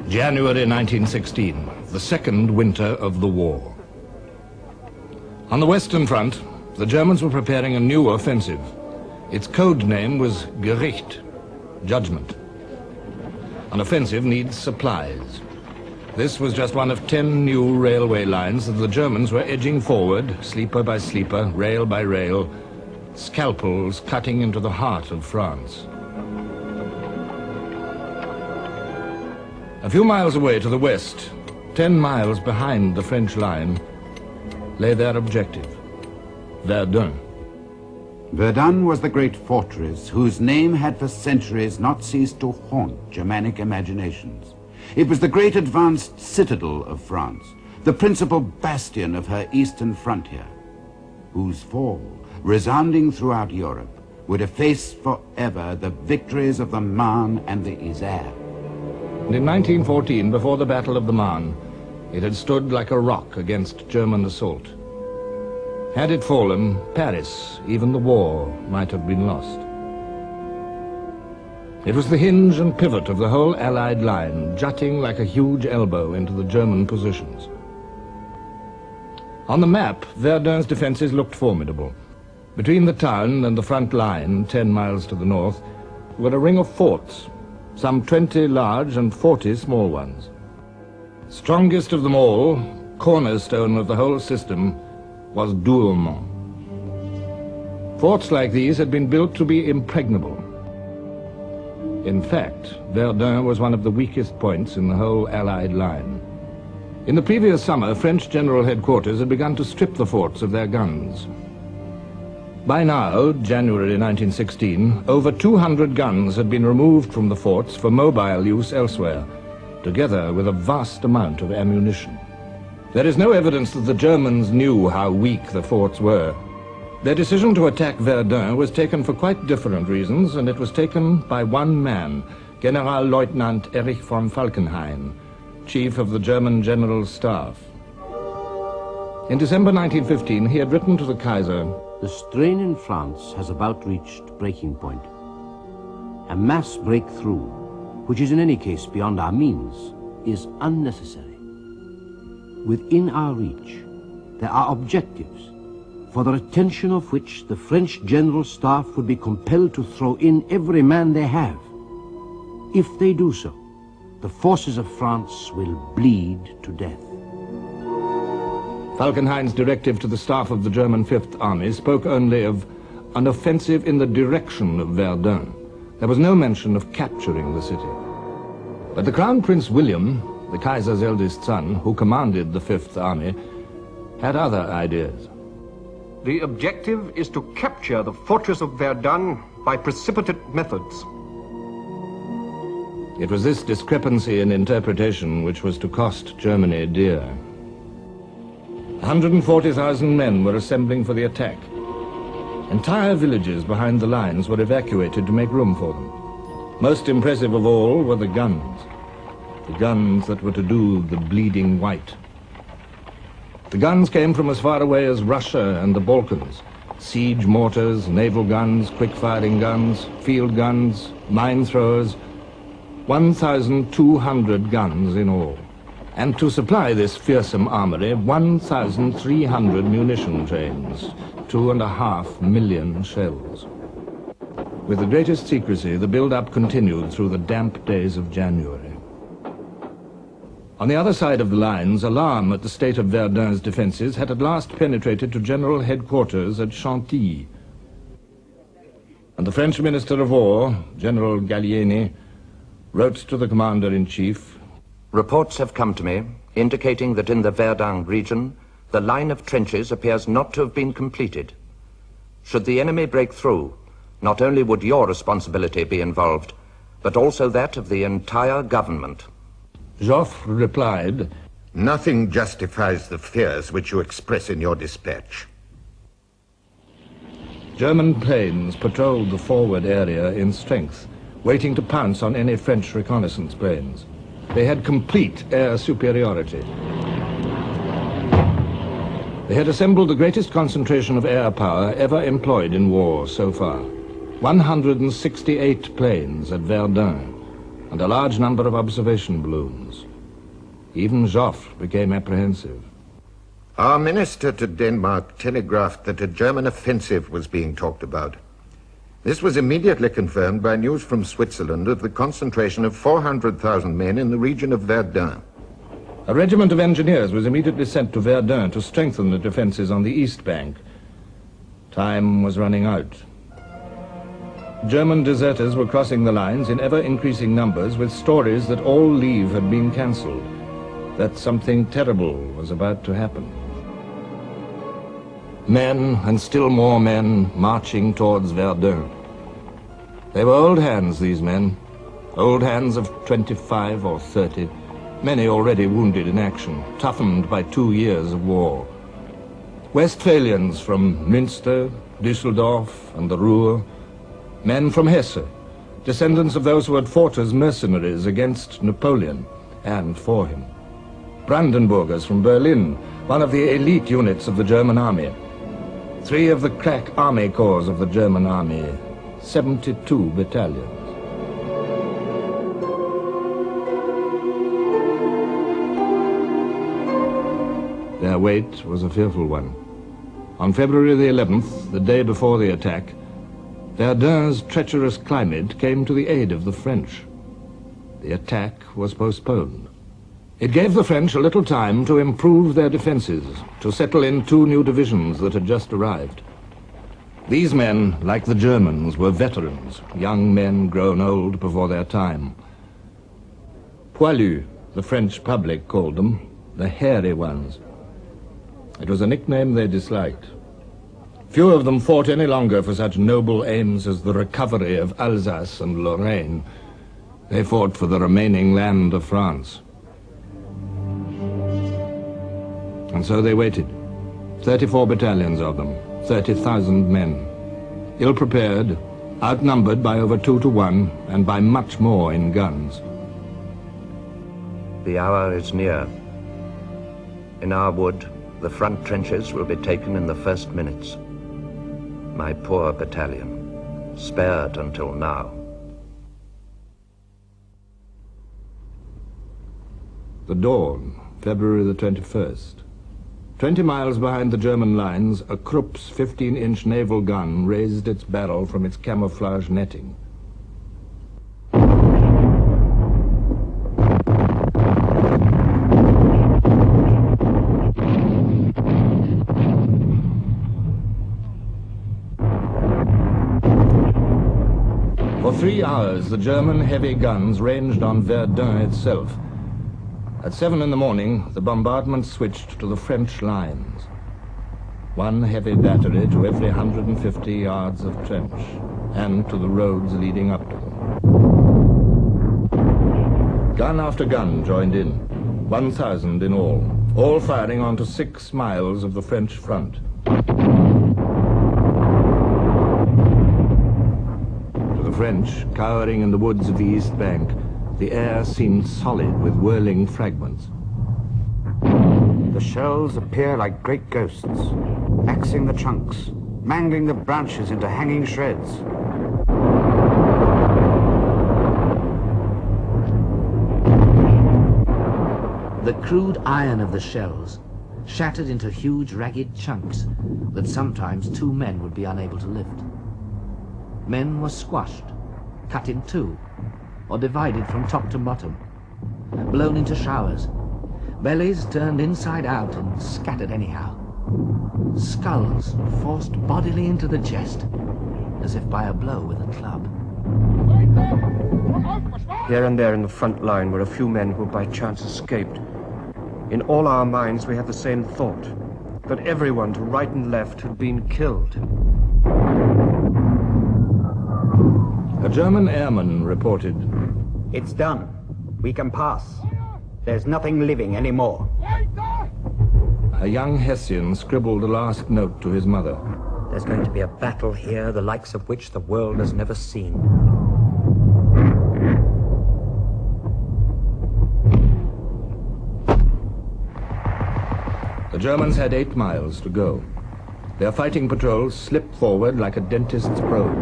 January 1916, the second winter of the war. On the Western Front, the Germans were preparing a new offensive. Its code name was Gericht, judgment. An offensive needs supplies. This was just one of 10 new railway lines that the Germans were edging forward, sleeper by sleeper, rail by rail, scalpels cutting into the heart of France. A few miles away to the west, 10 miles behind the French line, lay their objective, Verdun. Verdun was the great fortress whose name had for centuries not ceased to haunt Germanic imaginations. It was the great advanced citadel of France, the principal bastion of her eastern frontier, whose fall, resounding throughout Europe, would efface forever the victories of the Marne and the Isère. In 1914, before the Battle of the Marne, it had stood like a rock against German assault. Had it fallen, Paris, even the war, might have been lost. It was the hinge and pivot of the whole Allied line, jutting like a huge elbow into the German positions. On the map, Verdun's defenses looked formidable. Between the town and the front line, 10 miles to the north, were a ring of forts, some 20 large and 40 small ones. Strongest of them all, cornerstone of the whole system, was Douaumont. Forts like these had been built to be impregnable. In fact, Verdun was one of the weakest points in the whole Allied line. In the previous summer, French General Headquarters had begun to strip the forts of their guns. By now, January 1916, over 200 guns had been removed from the forts for mobile use elsewhere, together with a vast amount of ammunition. There is no evidence that the Germans knew how weak the forts were. Their decision to attack Verdun was taken for quite different reasons, and it was taken by one man, Generalleutnant Erich von Falkenhayn, chief of the German General Staff. In December 1915, he had written to the Kaiser, "The strain in France has about reached breaking point. A mass breakthrough, which is in any case beyond our means, is unnecessary. Within our reach, there are objectives for the attention of which the French General Staff would be compelled to throw in every man they have. If they do so, the forces of France will bleed to death." Falkenhayn's directive to the staff of the German Fifth Army spoke only of an offensive in the direction of Verdun. There was no mention of capturing the city. But the Crown Prince William, the Kaiser's eldest son, who commanded the Fifth Army, had other ideas. The objective is to capture the fortress of Verdun by precipitate methods. It was this discrepancy in interpretation which was to cost Germany dear. 140,000 men were assembling for the attack. Entire villages behind the lines were evacuated to make room for them. Most impressive of all were the guns that were to do the bleeding white. The guns came from as far away as Russia and the Balkans. Siege mortars, naval guns, quick-firing guns, field guns, mine throwers, 1,200 guns in all. And to supply this fearsome armory, 1,300 munition trains, 2.5 million shells. With the greatest secrecy, the build-up continued through the damp days of January. On the other side of the lines, alarm at the state of Verdun's defenses had at last penetrated to General Headquarters at Chantilly. And the French Minister of War, General Gallieni, wrote to the Commander-in-Chief, "Reports have come to me indicating that in the Verdun region, the line of trenches appears not to have been completed. Should the enemy break through, not only would your responsibility be involved, but also that of the entire government." Joffre replied, "Nothing justifies the fears which you express in your dispatch." German planes patrolled the forward area in strength, waiting to pounce on any French reconnaissance planes. They had complete air superiority. They had assembled the greatest concentration of air power ever employed in war so far. 168 planes at Verdun, and a large number of observation balloons. Even Joffre became apprehensive. Our minister to Denmark telegraphed that a German offensive was being talked about. This was immediately confirmed by news from Switzerland of the concentration of 400,000 men in the region of Verdun. A regiment of engineers was immediately sent to Verdun to strengthen the defenses on the east bank. Time was running out. German deserters were crossing the lines in ever-increasing numbers with stories that all leave had been cancelled, that something terrible was about to happen. Men, and still more men, marching towards Verdun. They were old hands, these men. Old hands of 25 or 30, many already wounded in action, toughened by 2 years of war. Westphalians from Münster, Düsseldorf, and the Ruhr. Men from Hesse, descendants of those who had fought as mercenaries against Napoleon and for him. Brandenburgers from Berlin, one of the elite units of the German army. 3 of the crack army corps of the German army, 72 battalions. Their wait was a fearful one. On February the 11th, the day before the attack, Verdun's treacherous climate came to the aid of the French. The attack was postponed. It gave the French a little time to improve their defenses, to settle in 2 new divisions that had just arrived. These men, like the Germans, were veterans, young men grown old before their time. Poilus, the French public called them, the hairy ones. It was a nickname they disliked. Few of them fought any longer for such noble aims as the recovery of Alsace and Lorraine. They fought for the remaining land of France. And so they waited. 34 battalions of them, 30,000 men. Ill-prepared, outnumbered by over 2 to 1, and by much more in guns. The hour is near. In our wood, the front trenches will be taken in the first minutes. My poor battalion, spared until now. The dawn, February the 21st. 20 miles behind the German lines, a Krupp's 15-inch naval gun raised its barrel from its camouflage netting. For 3 hours, the German heavy guns ranged on Verdun itself. At 7 in the morning, the bombardment switched to the French lines. 1 heavy battery to every 150 yards of trench, and to the roads leading up to them. Gun after gun joined in, 1,000 in all firing onto 6 miles of the French front. To the French, cowering in the woods of the East Bank, the air seemed solid with whirling fragments. The shells appear like great ghosts, axing the trunks, mangling the branches into hanging shreds. The crude iron of the shells shattered into huge ragged chunks that sometimes 2 men would be unable to lift. Men were squashed, cut in 2, or divided from top to bottom, blown into showers, bellies turned inside out and scattered anyhow, skulls forced bodily into the chest, as if by a blow with a club. Here and there in the front line were a few men who by chance escaped. In all our minds we had the same thought, that everyone to right and left had been killed. A German airman reported, "It's done. We can pass. There's nothing living anymore." A young Hessian scribbled a last note to his mother. "There's going to be a battle here, the likes of which the world has never seen." The Germans had 8 miles to go. Their fighting patrols slipped forward like a dentist's probe.